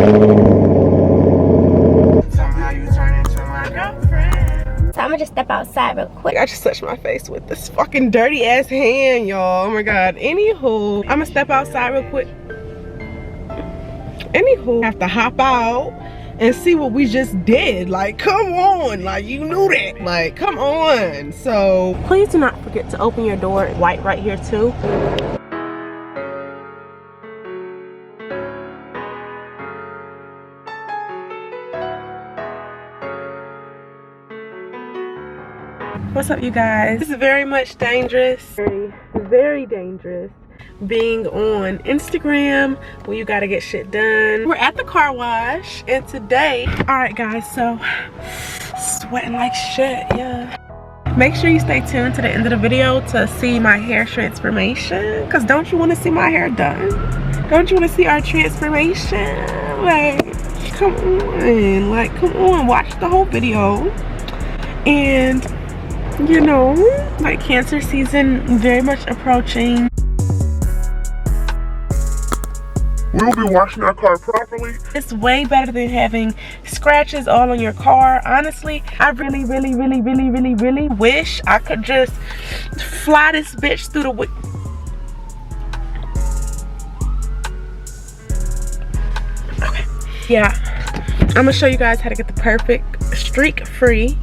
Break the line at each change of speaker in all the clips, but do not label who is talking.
Somehow you turn into my girlfriend.
So I'm gonna just step outside real quick.
I just touched my face with this fucking dirty ass hand, y'all. Oh my god. Anywho, I'm gonna step outside real quick. Anywho, I have to hop out and see what we just did. Like, come on, like, you knew that, like, come on. So please do not forget to open your door. White right here too. What's up, you guys? This is very much dangerous, very dangerous being on Instagram when you gotta get shit done. We're at the car wash, and today, all right guys, so sweating like shit, yeah. Make sure you stay tuned to the end of the video to see my hair transformation, because don't you want to see my hair done? Don't you want to see our transformation? Like, come on, watch the whole video. And you know, like, cancer season very much approaching.
We'll be washing our car properly.
It's way better than having scratches all on your car. Honestly, I really wish I could just fly this bitch through the okay. Yeah, I'm gonna show you guys how to get the perfect streak-free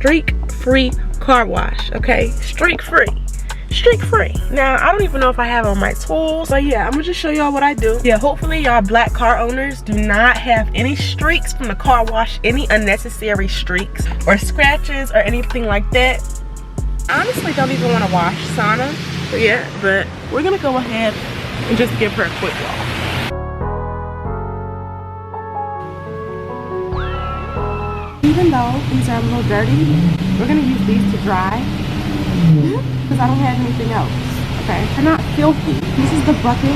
car wash, okay? Streak-free. Now, I don't even know if I have on my tools, but yeah, I'm gonna just show y'all what I do. Yeah, hopefully y'all black car owners do not have any streaks from the car wash, any unnecessary streaks or scratches or anything like that. I honestly don't even want to wash Sana yet, but we're gonna go ahead and just give her a quick wash. Even though these are a little dirty, we're gonna use these to dry because I don't have anything else. Okay, they're not filthy. This is the bucket.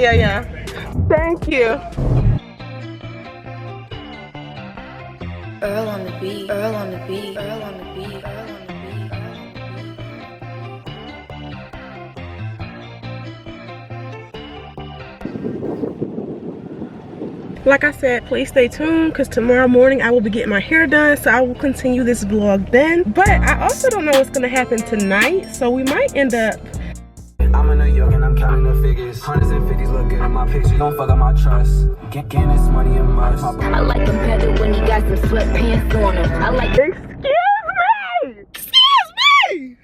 Yeah. Thank you.
Earl on the beat, Earl on the beat, Earl on the beat, Earl on the beat, Earl
on the beat. Like I said, please stay tuned because tomorrow morning I will be getting my hair done, so I will continue this vlog then. But I also don't know what's gonna happen tonight, so we might end up.
I'm in New York and I'm counting the figures. Hundreds and fifties look good in my picture. Don't fuck up my trust. Getting this money a must.
I like him better when he got some sweatpants on him. I like.
Excuse me!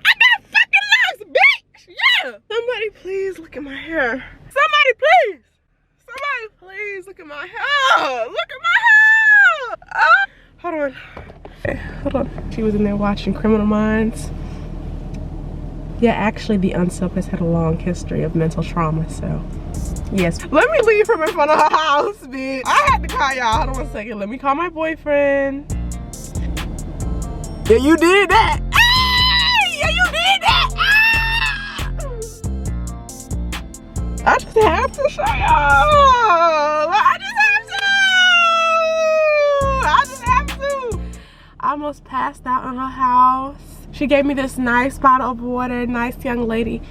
I got fucking locks, bitch! Yeah! Some Somebody please look at my hair. Somebody please. Somebody please look at my hair. Look at my hair. Oh. Hold on. Okay, hold on. She was in there watching Criminal Minds. Yeah, actually the unsub has had a long history of mental trauma, so yes. Let me leave from in front of her house, bitch. I had to call y'all. Hold on 1 second. Let me call my boyfriend. Yeah, you did that. Hey! Yeah, you did that. Ah! I just have to show y'all. I just have to. I almost passed out in her house. She gave me this nice bottle of water, nice young lady.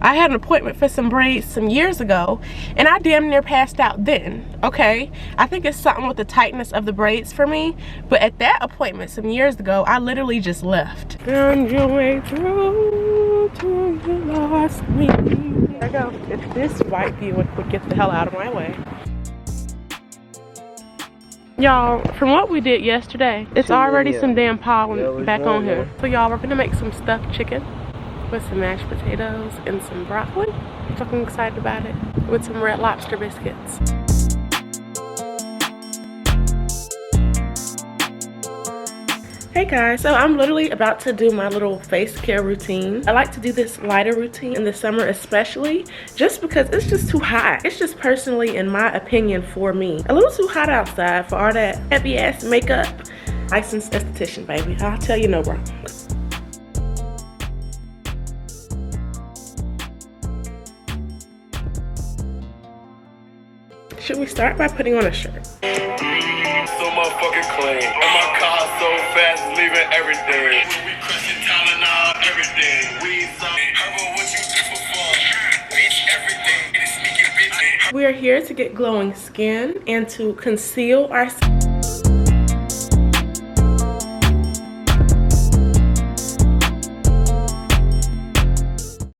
I had an appointment for some braids some years ago, and I damn near passed out then, okay? I think it's something with the tightness of the braids for me, but at that appointment some years ago, I literally just left. Found your way through till you lost me. There I go. If this white Buick would get the hell out of my way. Y'all, from what we did yesterday, it's already some damn pollen back on here. So y'all, we're gonna make some stuffed chicken with some mashed potatoes and some broccoli. I'm fucking excited about it. With some Red Lobster biscuits. Hey guys, so I'm literally about to do my little face care routine. I like to do this lighter routine in the summer especially, just because it's just too hot. It's just personally, in my opinion, for me, a little too hot outside for all that heavy ass makeup. Licensed esthetician, baby. I'll tell you no wrong. Should we start by putting on a shirt?
So motherfucking clean. And my car so fast, leaving everything. We crushing Tylenol, everything. We herbal, what you do for fun? Bitch, everything. It is sneaking bitch.
We are here to get glowing skin and to conceal our